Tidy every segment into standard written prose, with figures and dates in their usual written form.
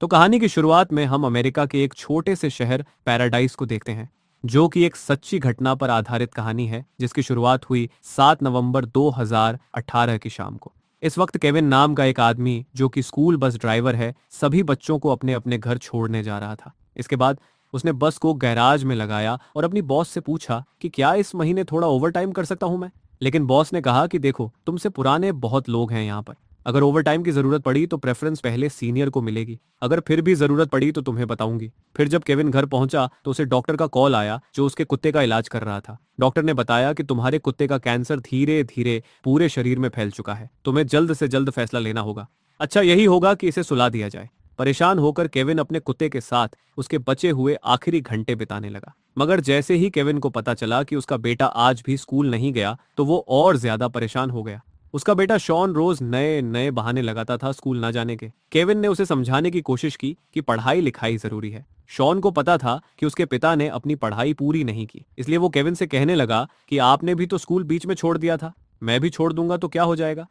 तो कहानी की शुरुआत में हम अमेरिका के एक छोटे से शहर पैराडाइज को देखते हैं, जो कि एक सच्ची घटना पर आधारित कहानी है जिसकी शुरुआत हुई 7 नवंबर 2018 की शाम को। इस वक्त केविन नाम का एक आदमी, जो कि स्कूल बस ड्राइवर है, सभी बच्चों को अपने अपने घर छोड़ने जा रहा था। इसके बाद उसने बस को गैराज में लगाया और अपनी बॉस से पूछा कि क्या इस महीने थोड़ा ओवर टाइम कर सकता हूं मैं। लेकिन बॉस ने कहा कि देखो, तुमसे पुराने बहुत लोग हैं यहाँ पर। अगर ओवर टाइम की जरूरत पड़ी तो प्रेफरेंस पहले सीनियर को मिलेगी। अगर फिर भी जरूरत पड़ी तो तुम्हें बताऊंगी। फिर जब केविन घर पहुंचा तो उसे डॉक्टर का कॉल आया, जो उसके कुत्ते का इलाज कर रहा था। डॉक्टर ने बताया कि तुम्हारे कुत्ते का कैंसर धीरे धीरे पूरे शरीर में फैल चुका है, तुम्हें जल्द से जल्द फैसला लेना होगा। अच्छा यही होगा कि इसे सुला दिया जाए। परेशान होकर केविन अपने कुत्ते के साथ उसके बचे हुए आखिरी घंटे बिताने लगा। मगर जैसे ही केविन को पता चला कि उसका बेटा आज भी स्कूल नहीं गया, तो वो और ज्यादा परेशान हो गया। उसका बेटा शॉन रोज नए नए बहाने लगाता था स्कूल ना जाने के। केविन ने उसे समझाने की कोशिश की कि पढ़ाई लिखाई जरूरी है। शॉन को पता था कि उसके पिता ने अपनी पढ़ाई पूरी नहीं की, इसलिए वो केविन से कहने लगा कि आपने भी तो स्कूल बीच में छोड़ दिया था, मैं भी छोड़ दूंगा तो क्या हो जाएगा।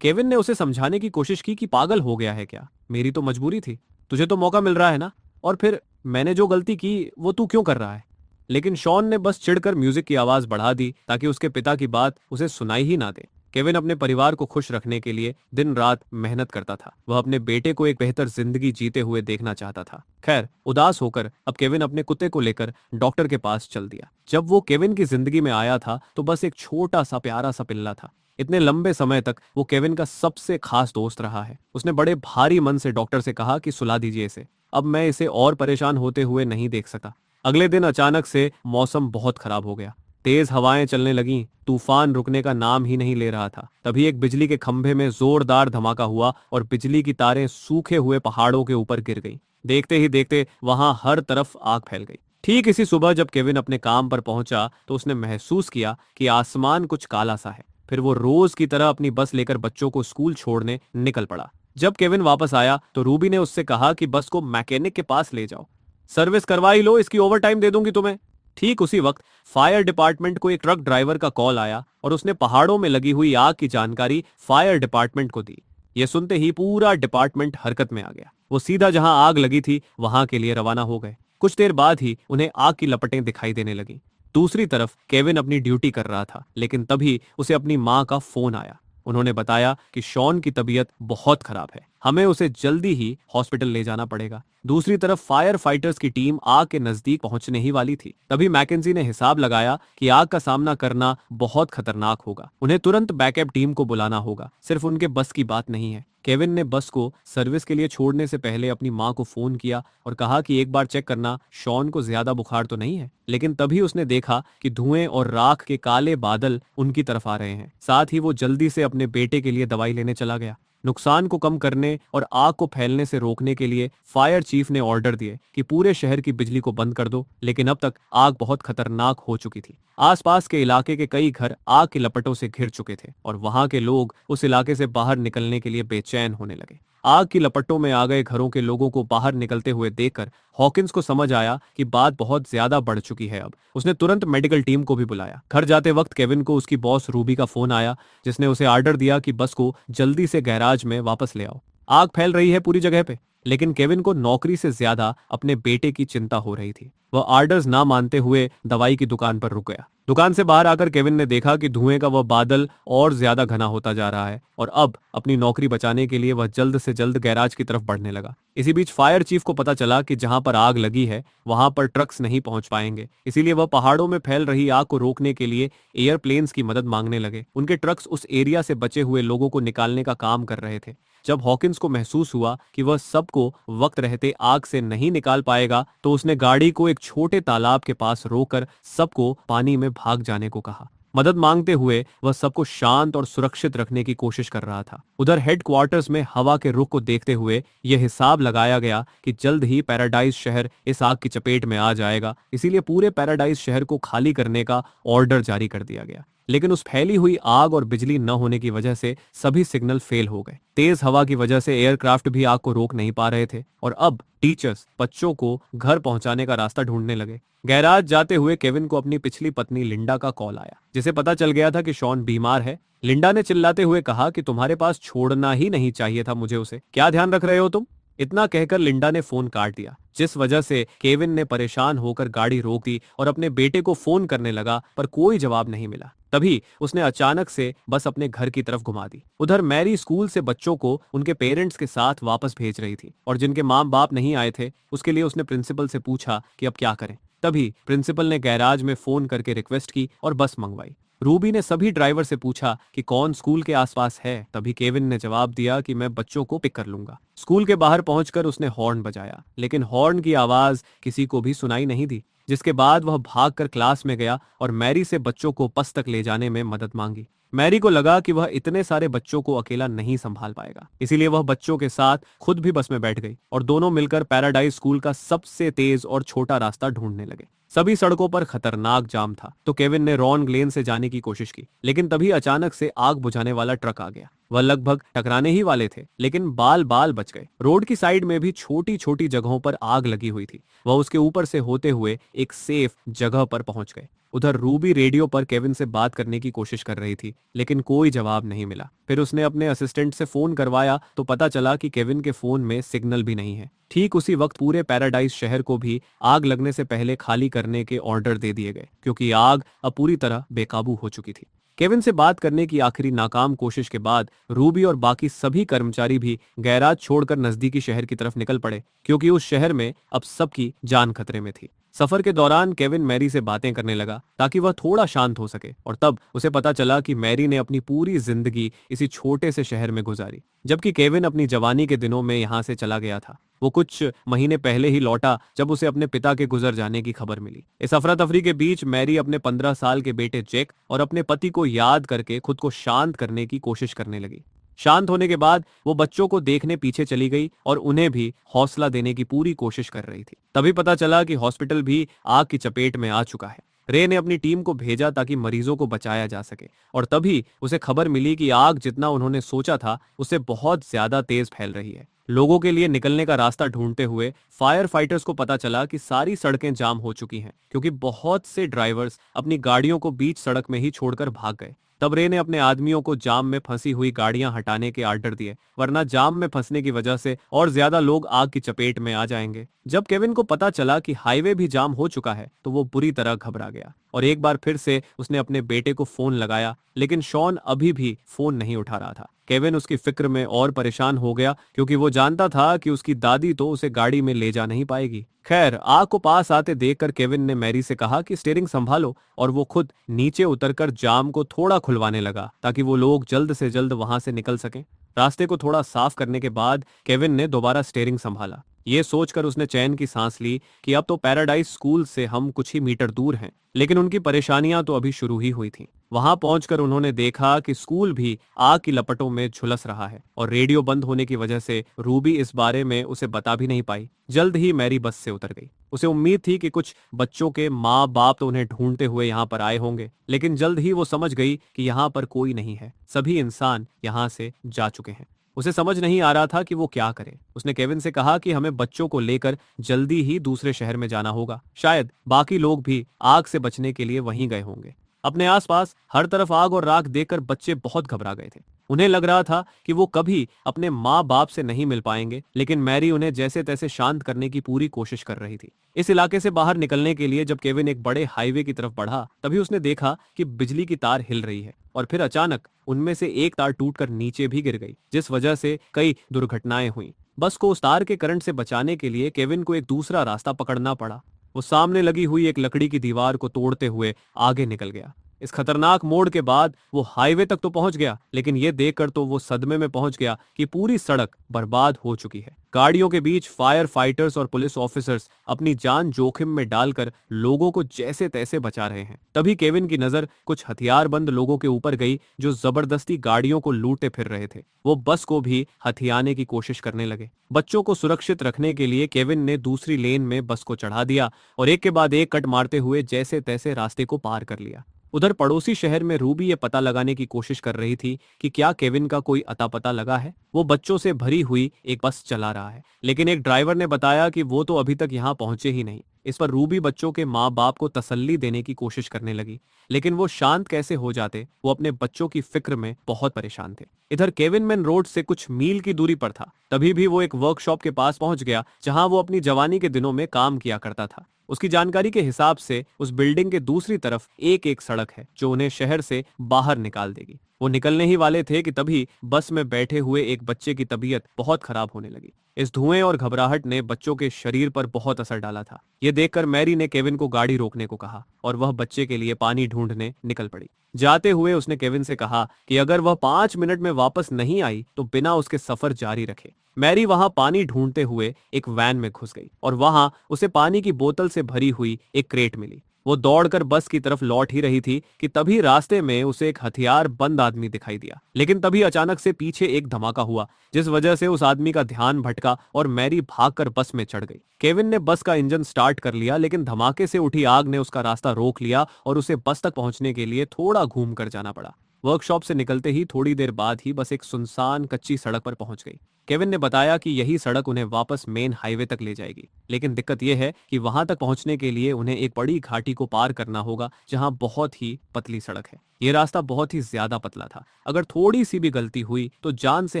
केविन ने उसे समझाने की कोशिश की कि पागल हो गया है क्या, मेरी तो मजबूरी थी, तुझे तो मौका मिल रहा है ना, और फिर मैंने जो गलती की वो तू क्यों कर रहा है। लेकिन शॉन ने बस चिढ़कर म्यूजिक की आवाज बढ़ा दी ताकि उसके पिता की बात उसे सुनाई ही ना दे। केविन अपने परिवार को खुश रखने के लिए दिन रात मेहनत करता था। वह अपने बेटे को एक बेहतर जिंदगी जीते हुए देखना चाहता था। खैर, उदास होकर अब केविन अपने कुत्ते को लेकर डॉक्टर के पास चल दिया। जब वो केविन की जिंदगी में आया था तो बस एक छोटा सा प्यारा सा पिल्ला था। इतने लंबे समय तक वो केविन का सबसे खास दोस्त रहा है। उसने बड़े भारी मन से डॉक्टर से कहा कि सुला दीजिए इसे, अब मैं इसे और परेशान होते हुए नहीं देख सकता। अगले दिन अचानक से मौसम बहुत खराब हो गया। तेज हवाएं चलने लगीं, तूफान रुकने का नाम ही नहीं ले रहा था। तभी एक बिजली के खंभे में जोरदार धमाका हुआ और बिजली की तारें सूखे हुए पहाड़ों के ऊपर गिर गईं। देखते ही देखते वहां हर तरफ आग फैल गई। ठीक इसी सुबह जब केविन अपने काम पर पहुंचा तो उसने महसूस किया कि आसमान कुछ काला सा है। फिर वो रोज की तरह अपनी बस लेकर बच्चों को स्कूल छोड़ने निकल पड़ा। जब केविन वापस आया तो रूबी ने उससे कहा कि बस को मैकेनिक के पास ले जाओ, सर्विस करवा ही लो, इसकी ओवर टाइम दे दूंगी तुम्हें। ठीक उसी वक्त फायर डिपार्टमेंट को एक ट्रक ड्राइवर का कॉल आया और उसने पहाड़ों में लगी हुई आग की जानकारी फायर डिपार्टमेंट को दी। यह सुनते ही पूरा डिपार्टमेंट हरकत में आ गया। वो सीधा जहां आग लगी थी वहां के लिए रवाना हो गए। कुछ देर बाद ही उन्हें आग की लपटें दिखाई देने लगी। दूसरी तरफ केविन अपनी ड्यूटी कर रहा था, लेकिन तभी उसे अपनी मां का फोन आया। उन्होंने बताया कि शॉन की तबीयत बहुत खराब है, हमें उसे जल्दी ही हॉस्पिटल ले जाना पड़ेगा। दूसरी तरफ फायर फाइटर्स की टीम आग के नजदीक पहुंचने ही वाली थी। तभी मैकेंजी ने हिसाब लगाया कि आग का सामना करना बहुत खतरनाक होगा, उन्हें तुरंत बैकअप टीम को बुलाना होगा। सिर्फ उनके बस की बात नहीं है। केविन ने बस को सर्विस के लिए छोड़ने से पहले अपनी मां को फोन किया और कहा कि एक बार चेक करना शॉन को ज्यादा बुखार तो नहीं है। लेकिन तभी उसने देखा कि धुएं और राख के काले बादल उनकी तरफ आ रहे हैं। साथ ही वो जल्दी से अपने बेटे के लिए दवाई लेने चला गया। नुकसान को कम करने और आग को फैलने से रोकने के लिए फायर चीफ ने ऑर्डर दिए कि पूरे शहर की बिजली को बंद कर दो। लेकिन अब तक आग बहुत खतरनाक हो चुकी थी। आसपास के इलाके के कई घर आग की लपटों से घिर चुके थे और वहां के लोग उस इलाके से बाहर निकलने के लिए बेचैन होने लगे। आग की लपटों में आ गए घरों के लोगों को बाहर निकलते हुए देखकर हॉकिंस को समझ आया कि बात बहुत ज्यादा बढ़ चुकी है। अब उसने तुरंत मेडिकल टीम को भी बुलाया। घर जाते वक्त केविन को उसकी बॉस रूबी का फोन आया, जिसने उसे ऑर्डर दिया कि बस को जल्दी से गैराज में वापस ले आओ, आग फैल रही है पूरी जगह पे। लेकिन केविन को नौकरी से ज्यादा अपने बेटे की चिंता हो रही थी। वह ऑर्डर्स ना मानते हुए दवाई की दुकान पर रुक गया। दुकान से बाहर आकर केविन ने देखा कि धुएं का वह बादल और ज्यादा घना होता जा रहा है और अब अपनी नौकरी बचाने के लिए वह जल्द से जल्द गैराज की तरफ बढ़ने लगा। इसी बीच फायर चीफ को पता चला कि जहां पर आग लगी है वहां पर ट्रक्स नहीं पहुंच पाएंगे, इसीलिए वह पहाड़ों में फैल रही आग को रोकने के लिए एयरप्लेन्स की मदद मांगने लगे। उनके ट्रक्स उस एरिया से बचे हुए लोगों को निकालने का काम कर रहे थे। जब हॉकिंस को महसूस हुआ कि वह सबको वक्त रहते आग से नहीं निकाल पाएगा, तो उसने गाड़ी को एक छोटे तालाब के पास रोककर सबको पानी में भाग जाने को कहा। मदद मांगते हुए वह सबको शांत और सुरक्षित रखने की कोशिश कर रहा था। उधर हेडक्वार्टर्स में हवा के रुख को देखते हुए यह हिसाब लगाया गया कि जल्द ही पैराडाइज शहर इस आग की चपेट में आ जाएगा, इसीलिए पूरे पैराडाइज शहर को खाली करने का ऑर्डर जारी कर दिया गया। लेकिन उस फैली हुई आग और बिजली न होने की वजह से सभी सिग्नल फेल हो गए। तेज हवा की वजह से एयरक्राफ्ट भी आग को रोक नहीं पा रहे थे और अब टीचर्स बच्चों को घर पहुंचाने का रास्ता ढूंढने लगे। गैराज जाते हुए केविन को अपनी पिछली पत्नी लिंडा का कॉल आया, जिसे पता चल गया था कि शॉन बीमार है। लिंडा ने चिल्लाते हुए कहा कि तुम्हारे पास छोड़ना ही नहीं चाहिए था मुझे उसे, क्या ध्यान रख रहे हो तुम। इतना कहकर लिंडा ने फोन काट दिया, जिस वजह से केविन ने परेशान होकर गाड़ी रोक दी और अपने बेटे को फोन करने लगा, पर कोई जवाब नहीं मिला। तभी उसने अचानक से बस अपने घर की तरफ घुमा दी। उधर मैरी स्कूल से बच्चों को उनके पेरेंट्स के साथ वापस भेज रही थी और जिनके माँ बाप नहीं आए थे उसके लिए उसने प्रिंसिपल से पूछा कि अब क्या करें। तभी प्रिंसिपल ने गैराज में फोन करके रिक्वेस्ट की और बस मंगवाई। रूबी ने सभी ड्राइवर से पूछा कि कौन स्कूल के आसपास है। तभी केविन ने जवाब दिया कि मैं बच्चों को पिक कर लूंगा। स्कूल के बाहर पहुंचकर उसने हॉर्न बजाया, लेकिन हॉर्न की आवाज किसी को भी सुनाई नहीं दी, जिसके बाद वह भागकर क्लास में गया और मैरी से बच्चों को बस तक ले जाने में मदद मांगी। मैरी को लगा कि वह इतने सारे बच्चों को अकेला नहीं संभाल पाएगा, इसीलिए वह बच्चों के साथ खुद भी बस में बैठ गई और दोनों मिलकर पैराडाइज स्कूल का सबसे तेज और छोटा रास्ता ढूंढने लगे। सभी सड़कों पर खतरनाक जाम था, तो केविन ने रॉन्ग लेन से जाने की कोशिश की, लेकिन तभी अचानक से आग बुझाने वाला ट्रक आ गया। वह लगभग टकराने ही वाले थे, लेकिन बाल बाल बच गए। रोड की साइड में भी छोटी छोटी जगहों पर आग लगी हुई थी। वह उसके ऊपर से होते हुए एक सेफ जगह पर पहुंच गए। उधर रूबी रेडियो पर केविन से बात करने की कोशिश कर रही थी, लेकिन कोई जवाब नहीं मिला। फिर उसने अपने असिस्टेंट से फोन करवाया तो पता चला कि केविन के फोन में सिग्नल भी नहीं है। ठीक उसी वक्त पूरे पैराडाइज शहर को भी आग लगने से पहले खाली करने के ऑर्डर दे दिए गए, क्योंकि आग अब पूरी तरह बेकाबू हो चुकी थी। केविन से बात करने की आखिरी नाकाम कोशिश के बाद रूबी और बाकी सभी कर्मचारी भी गैराज छोड़कर नजदीकी शहर की तरफ निकल पड़े, क्योंकि उस शहर में अब सबकी जान खतरे में थी। सफर के दौरान केविन मैरी से बातें करने लगा ताकि वह थोड़ा शांत हो सके, और तब उसे पता चला कि मैरी ने अपनी पूरी जिंदगी इसी छोटे से शहर में गुजारी, जबकि केविन अपनी जवानी के दिनों में यहाँ से चला गया था। वो कुछ महीने पहले ही लौटा जब उसे अपने पिता के गुजर जाने की खबर मिली। इस अफरा तफरी के बीच मैरी अपने 15 साल के बेटे जैक और अपने पति को याद करके खुद को शांत करने की कोशिश करने लगी। शांत होने के बाद वो बच्चों को देखने पीछे चली गई और उन्हें भी हौसला देने की पूरी कोशिश कर रही थी। तभी पता चला कि हॉस्पिटल भी आग की चपेट में आ चुका है। रे ने अपनी टीम को भेजा ताकि मरीजों को बचाया जा सके, और तभी उसे खबर मिली कि आग जितना उन्होंने सोचा था उससे बहुत ज्यादा तेज फैल रही है। लोगों के लिए निकलने का रास्ता ढूंढते हुए फायर फाइटर्स को पता चला कि सारी सड़कें जाम हो चुकी हैं, क्योंकि बहुत से ड्राइवर्स अपनी गाड़ियों को बीच सड़क में ही छोड़कर भाग गए। तब रे ने अपने आदमियों को जाम में फंसी हुई गाड़ियां हटाने के आर्डर दिए, वरना जाम में फंसने की वजह से और ज्यादा लोग आग की चपेट में आ जाएंगे। जब केविन को पता चला कि हाईवे भी जाम हो चुका है तो वो बुरी तरह घबरा गया और एक बार फिर से उसने अपने बेटे को फोन लगाया, लेकिन शॉन अभी भी फोन नहीं उठा रहा था। केविन उसकी फिक्र में और परेशान हो गया, क्योंकि वो जानता था कि उसकी दादी तो उसे गाड़ी में ले जा नहीं पाएगी। खैर, आग को पास आते देखकर केविन ने मैरी से कहा कि स्टीयरिंग संभालो, और वो खुद नीचे उतरकर जाम को थोड़ा खुलवाने लगा ताकि वो लोग जल्द से जल्द वहां से निकल सकें। रास्ते को थोड़ा साफ करने के बाद केविन ने दोबारा स्टीयरिंग संभाला। ये सोचकर उसने चैन की सांस ली कि अब तो पैराडाइज स्कूल से हम कुछ ही मीटर दूर हैं, लेकिन उनकी परेशानियां तो अभी शुरू ही हुई थीं। वहां पहुंचकर उन्होंने देखा कि स्कूल भी आग की लपटों में झुलस रहा है, और रेडियो बंद होने की वजह से रूबी इस बारे में उसे बता भी नहीं पाई। जल्द ही मैरी बस से उतर गई। उसे उम्मीद थी कि कुछ बच्चों के माँ बाप तो उन्हें ढूंढते हुए यहाँ पर आए होंगे, लेकिन जल्द ही वो समझ गई कि यहाँ पर कोई नहीं है। सभी इंसान यहाँ से जा चुके हैं। उसे समझ नहीं आ रहा था कि वो क्या करे। उसने केविन से कहा कि हमें बच्चों को लेकर जल्दी ही दूसरे शहर में जाना होगा। शायद बाकी लोग भी आग से बचने के लिए वहीं गए होंगे। अपने आसपास हर तरफ आग और राख देखकर बच्चे बहुत घबरा गए थे। उन्हें लग रहा था कि वो कभी अपने माँ बाप से नहीं मिल पाएंगे, लेकिन मैरी उन्हें जैसे तैसे शांत करने की पूरी कोशिश कर रही थी। इस इलाके से बाहर निकलने के लिए जब केविन एक बड़े हाईवे की तरफ बढ़ा, तभी उसने देखा कि बिजली की तार हिल रही है, और फिर अचानक उनमें से एक तार टूटकर नीचे भी गिर गई, जिस वजह से कई दुर्घटनाएं हुई। बस को उस तार के करंट से बचाने के लिए केविन को एक दूसरा रास्ता पकड़ना पड़ा। वो सामने लगी हुई एक लकड़ी की दीवार को तोड़ते हुए आगे निकल गया। इस खतरनाक मोड़ के बाद वो हाईवे तक तो पहुंच गया, लेकिन ये देखकर तो वो सदमे में पहुंच गया कि पूरी सड़क बर्बाद हो चुकी है। गाड़ियों के बीच फायर फाइटर्स और पुलिस ऑफिसर्स अपनी जान जोखिम में डालकर लोगों को जैसे तैसे बचा रहे हैं। तभी केविन की नजर कुछ हथियारबंद लोगों के ऊपर गई जो जबरदस्ती गाड़ियों को लूटे फिर रहे थे। वो बस को भी हथियाने की कोशिश करने लगे। बच्चों को सुरक्षित रखने के लिए केविन ने दूसरी लेन में बस को चढ़ा दिया और एक के बाद एक कट मारते हुए जैसे तैसे रास्ते को पार कर लिया। उधर पड़ोसी शहर में रूबी ये पता लगाने की कोशिश कर रही थी कि क्या केविन का कोई अता पता लगा है। वो बच्चों से भरी हुई एक बस चला रहा है, लेकिन एक ड्राइवर ने बताया कि वो तो अभी तक यहाँ पहुंचे ही नहीं। इस पर रूबी बच्चों के माँ बाप को तसल्ली देने की कोशिश करने लगी, लेकिन वो शांत कैसे हो जाते। वो अपने बच्चों की फिक्र में बहुत परेशान थे। इधर केविन मैन रोड से कुछ मील की दूरी पर था। तभी भी वो एक वर्कशॉप के पास पहुंच गया जहां वो अपनी जवानी के दिनों में काम किया करता था। उसकी जानकारी के हिसाब से उस बिल्डिंग के दूसरी तरफ एक एक सड़क है जो उन्हें शहर से बाहर निकाल देगी। वो निकलने ही वाले थे कि तभी बस में बैठे हुए एक बच्चे की तबीयत बहुत खराब होने लगी। इस धुएं और घबराहट ने बच्चों के शरीर पर बहुत असर डाला था। ये देखकर मैरी ने केविन को गाड़ी रोकने को कहा और वह बच्चे के लिए पानी ढूंढने निकल पड़ी। जाते हुए उसने केविन से कहा कि अगर वह 5 मिनट में वापस नहीं आई तो बिना उसके सफर जारी रखे। मैरी वहां पानी ढूंढते हुए एक वैन में घुस गई और वहां उसे पानी की बोतल से भरी हुई एक क्रेट मिली। वो दौड़कर बस की तरफ लौट ही रही थी कि तभी रास्ते में उसे एक हथियार बंद आदमी दिखाई दिया। लेकिन तभी अचानक से पीछे एक धमाका हुआ, जिस वजह से उस आदमी का ध्यान भटका और मैरी भागकर बस में चढ़ गई। केविन ने बस का इंजन स्टार्ट कर लिया, लेकिन धमाके से उठी आग ने उसका रास्ता रोक लिया और उसे बस तक पहुंचने के लिए थोड़ा घूम कर जाना पड़ा। वर्कशॉप से निकलते ही थोड़ी देर बाद ही बस एक सुनसान कच्ची सड़क पर पहुंच गई। केविन ने बताया कि यही सड़क उन्हें वापस मेन हाईवे तक ले जाएगी, लेकिन दिक्कत यह है कि वहां तक पहुंचने के लिए उन्हें एक बड़ी घाटी को पार करना होगा जहां बहुत ही पतली सड़क है। ये रास्ता बहुत ही ज्यादा पतला था। अगर थोड़ी सी भी गलती हुई तो जान से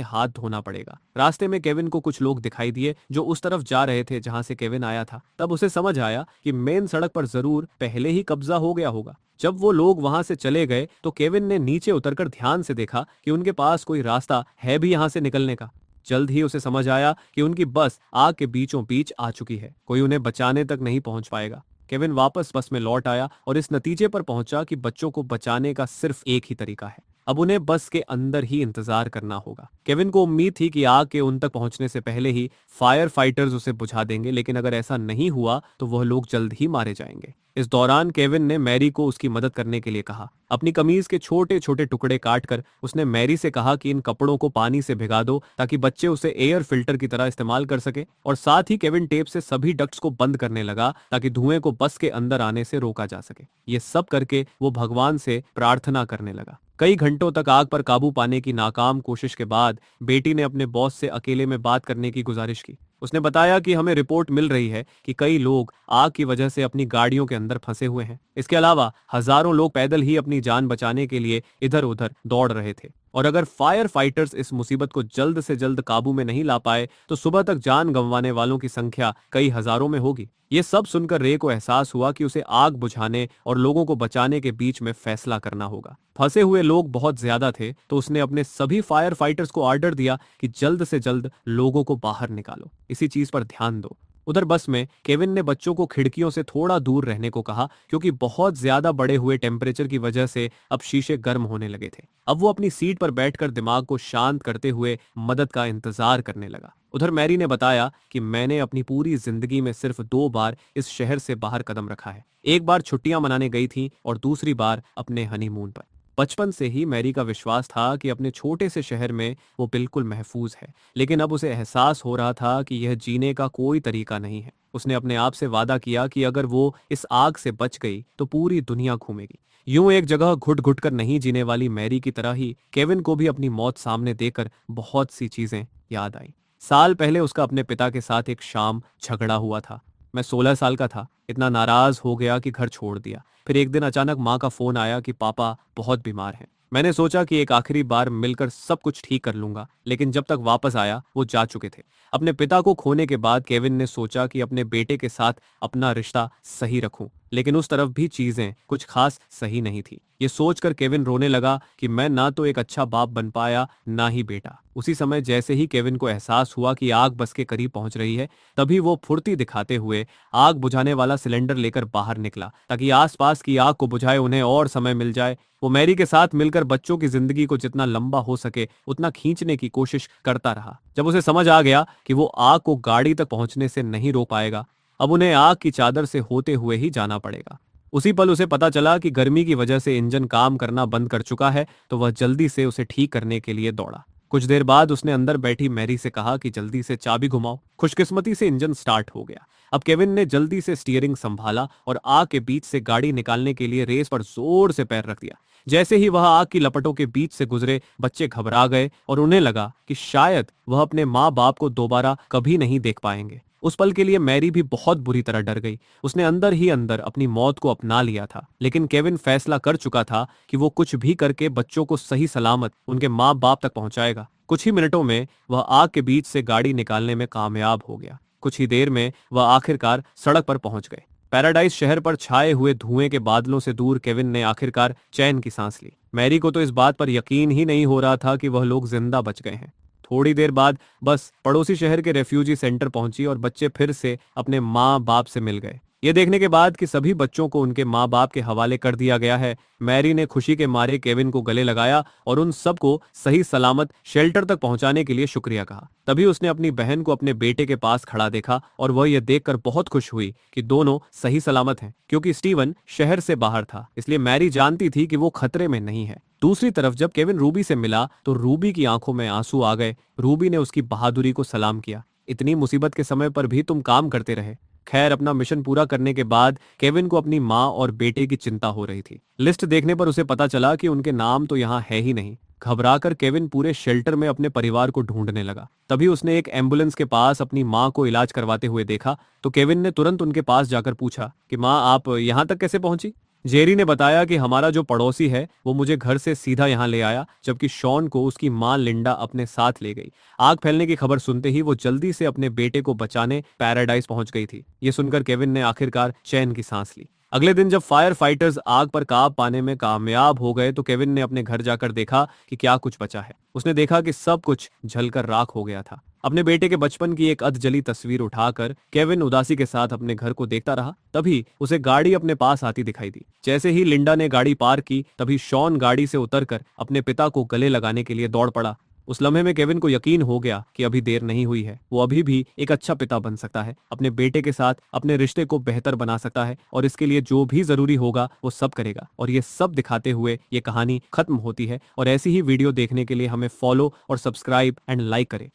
हाथ धोना पड़ेगा। रास्ते में केविन को कुछ लोग दिखाई दिए जो उस तरफ जा रहे थे जहां से केविन आया था। तब उसे समझ आया कि मेन सड़क पर जरूर पहले ही कब्जा हो गया होगा। जब वो लोग वहां से चले गए तो केविन ने नीचे उतरकर ध्यान से देखा कि उनके पास कोई रास्ता है भी यहां से निकलने का। जल्द ही उसे समझ आया कि उनकी बस आग के बीचों बीच आ चुकी है। कोई उन्हें बचाने तक नहीं पहुंच पाएगा। केविन वापस बस में लौट आया और इस नतीजे पर पहुंचा कि बच्चों को बचाने का सिर्फ एक ही तरीका है। अब उन्हें बस के अंदर ही इंतजार करना होगा। केविन को उम्मीद थी कि आग के उन तक पहुंचने से पहले ही फायर फाइटर्स उसे बुझा देंगे, लेकिन अगर ऐसा नहीं हुआ तो वह लोग जल्द ही मारे जाएंगे। इस दौरान केविन ने मैरी को उसकी मदद करने के लिए कहा। अपनी कमीज के छोटे छोटे टुकड़े काटकर उसने मैरी से कहा कि इन कपड़ों को पानी से भिगा दो ताकि बच्चे उसे एयर फिल्टर की तरह इस्तेमाल कर सके। और साथ ही केविन टेप से सभी डक्ट्स को बंद करने लगा ताकि धुएं को बस के अंदर आने से रोका जा सके। ये सब करके वो भगवान से प्रार्थना करने लगा। कई घंटों तक आग पर काबू पाने की नाकाम कोशिश के बाद बेटी ने अपने बॉस से अकेले में बात करने की गुजारिश की। उसने बताया कि हमें रिपोर्ट मिल रही है कि कई लोग आग की वजह से अपनी गाड़ियों के अंदर फंसे हुए हैं। इसके अलावा हजारों लोग पैदल ही अपनी जान बचाने के लिए इधर उधर दौड़ रहे थे और अगर फायर फाइटर्स इस मुसीबत को जल्द से जल्द काबू में नहीं ला पाए तो सुबह तक जान गंवाने वालों की संख्या कई हजारों में होगी। ये सब सुनकर रे को एहसास हुआ कि उसे आग बुझाने और लोगों को बचाने के बीच में फैसला करना होगा। फंसे हुए लोग बहुत ज्यादा थे तो उसने अपने सभी फायर फाइटर्स को ऑर्डर दिया कि जल्द से जल्द लोगों को बाहर निकालो, इसी चीज पर ध्यान दो। उधर बस में केविन ने बच्चों को खिड़कियों से थोड़ा दूर रहने को कहा क्योंकि बहुत ज्यादा बढ़े हुए टेम्परेचर की वजह से अब शीशे गर्म होने लगे थे। अब वो अपनी सीट पर बैठकर दिमाग को शांत करते हुए मदद का इंतजार करने लगा। उधर मैरी ने बताया कि मैंने अपनी पूरी जिंदगी में सिर्फ 2 बार इस शहर से बाहर कदम रखा है। एक बार छुट्टियां मनाने गई थी और दूसरी बार अपने हनीमून पर। बचपन से ही मैरी का विश्वास था कि अपने छोटे से शहर में वो बिल्कुल महफूज है, लेकिन अब उसे एहसास हो रहा था कि यह जीने का कोई तरीका नहीं है। उसने अपने आप से वादा किया कि अगर वो इस आग से बच गई तो पूरी दुनिया घूमेगी। यूं एक जगह घुट घुट कर नहीं जीने वाली मैरी की तरह ही केविन को भी अपनी मौत सामने देकर बहुत सी चीजें याद आई। साल पहले उसका अपने पिता के साथ एक शाम झगड़ा हुआ था। मैं 16 साल का था, इतना नाराज हो गया कि घर छोड़ दिया। फिर एक दिन अचानक माँ का फोन आया कि पापा बहुत बीमार हैं। मैंने सोचा कि एक आखिरी बार मिलकर सब कुछ ठीक कर लूंगा, लेकिन जब तक वापस आया वो जा चुके थे। अपने पिता को खोने के बाद केविन ने सोचा कि अपने बेटे के साथ अपना रिश्ता सही रखूं, लेकिन उस तरफ भी चीजें कुछ खास सही नहीं थी। ये सोचकर केविन रोने लगा कि मैं ना तो एक अच्छा बाप बन पाया ना ही बेटा। उसी समय जैसे ही केविन को एहसास हुआ कि आग बस के करीब पहुंच रही है, तभी वो फुर्ती दिखाते हुए आग बुझाने वाला सिलेंडर लेकर बाहर निकला ताकि आसपास की आग को बुझाए उन्हें और समय मिल जाए। वो मैरी के साथ मिलकर बच्चों की जिंदगी को जितना लंबा हो सके उतना खींचने की कोशिश करता रहा। जब उसे समझ आ गया कि वो आग को गाड़ी तक पहुंचने से नहीं रोक पाएगा, अब उन्हें आग की चादर से होते हुए ही जाना पड़ेगा। उसी पल उसे पता चला कि गर्मी की वजह से इंजन काम करना बंद कर चुका है, तो वह जल्दी से उसे ठीक करने के लिए दौड़ा। कुछ देर बाद उसने अंदर बैठी मैरी से कहा कि जल्दी से चाबी घुमाओ। खुशकिस्मती से इंजन स्टार्ट हो गया। अब केविन ने जल्दी से स्टीयरिंग संभाला और आग के बीच से गाड़ी निकालने के लिए रेस पर जोर से पैर रख दिया। जैसे ही वह आग की लपटों के बीच से गुजरे, बच्चे घबरा गए और उन्हें लगा कि शायद वह अपने माँ बाप को दोबारा कभी नहीं देख पाएंगे। उस पल के लिए मैरी भी बहुत बुरी तरह डर गई। उसने अंदर ही अंदर अपनी मौत को अपना लिया था, लेकिन केविन फैसला कर चुका था कि वो कुछ भी करके बच्चों को सही सलामत उनके माँ बाप तक पहुंचाएगा। कुछ ही मिनटों में वह आग के बीच से गाड़ी निकालने में कामयाब हो गया। कुछ ही देर में वह आखिरकार सड़क पर पहुंच गए। पैराडाइज शहर पर छाए हुए धुएं के बादलों से दूर केविन ने आखिरकार चैन की सांस ली। मैरी को तो इस बात पर यकीन ही नहीं हो रहा था कि वह लोग जिंदा बच गए हैं। थोड़ी देर बाद बस पड़ोसी शहर के रेफ्यूजी सेंटर पहुंची और बच्चे फिर से अपने माँ बाप से मिल गए। ये देखने के बाद कि सभी बच्चों को उनके माँ बाप के हवाले कर दिया गया है, मैरी ने खुशी के मारे केविन को गले लगाया और उन सबको सही सलामत शेल्टर तक पहुंचाने के लिए शुक्रिया कहा। तभी उसने अपनी बहन को अपने बेटे के पास खड़ा देखा और वह यह देखकर बहुत खुश हुई कि दोनों सही सलामत हैं, क्योंकि स्टीवन शहर से बाहर था, इसलिए मैरी जानती थी कि वो खतरे में नहीं है। दूसरी तरफ जब केविन रूबी से मिला तो रूबी की आंखों में आंसू आ गए। रूबी ने उसकी बहादुरी को सलाम किया। इतनी मुसीबत के समय पर भी तुम काम करते रहे। खैर, अपना मिशन पूरा करने के बाद केविन को अपनी माँ और बेटे की चिंता हो रही थी। लिस्ट देखने पर उसे पता चला कि उनके नाम तो यहाँ है ही नहीं। घबराकर केविन पूरे शेल्टर में अपने परिवार को ढूंढने लगा। तभी उसने एक एम्बुलेंस के पास अपनी माँ को इलाज करवाते हुए देखा तो केविन ने तुरंत उनके पास जाकर पूछा कि माँ, आप यहाँ तक कैसे पहुंची? जेरी ने बताया कि हमारा जो पड़ोसी है वो मुझे घर से सीधा यहाँ ले आया, जबकि शॉन को उसकी माँ लिंडा अपने साथ ले गई। आग फैलने की खबर सुनते ही वो जल्दी से अपने बेटे को बचाने पैराडाइज पहुंच गई थी। ये सुनकर केविन ने आखिरकार चैन की सांस ली। अगले दिन जब फायर फाइटर्स आग पर काब पाने में कामयाब हो गए तो केविन ने अपने घर जाकर देखा कि क्या कुछ बचा है। उसने देखा कि सब कुछ जलकर राख हो गया था। अपने बेटे के बचपन की एक अधजली तस्वीर उठाकर केविन उदासी के साथ अपने घर को देखता रहा। तभी उसे गाड़ी अपने पास आती दिखाई दी। जैसे ही लिंडा ने गाड़ी पार की, तभी शॉन गाड़ी से उतरकर अपने पिता को गले लगाने के लिए दौड़ पड़ा। उस लम्हे में केविन को यकीन हो गया कि अभी देर नहीं हुई है। वो अभी भी एक अच्छा पिता बन सकता है, अपने बेटे के साथ अपने रिश्ते को बेहतर बना सकता है और इसके लिए जो भी जरूरी होगा वो सब करेगा। और ये सब दिखाते हुए ये कहानी खत्म होती है। और ऐसी ही वीडियो देखने के लिए हमें फॉलो और सब्सक्राइब एंड लाइक करें।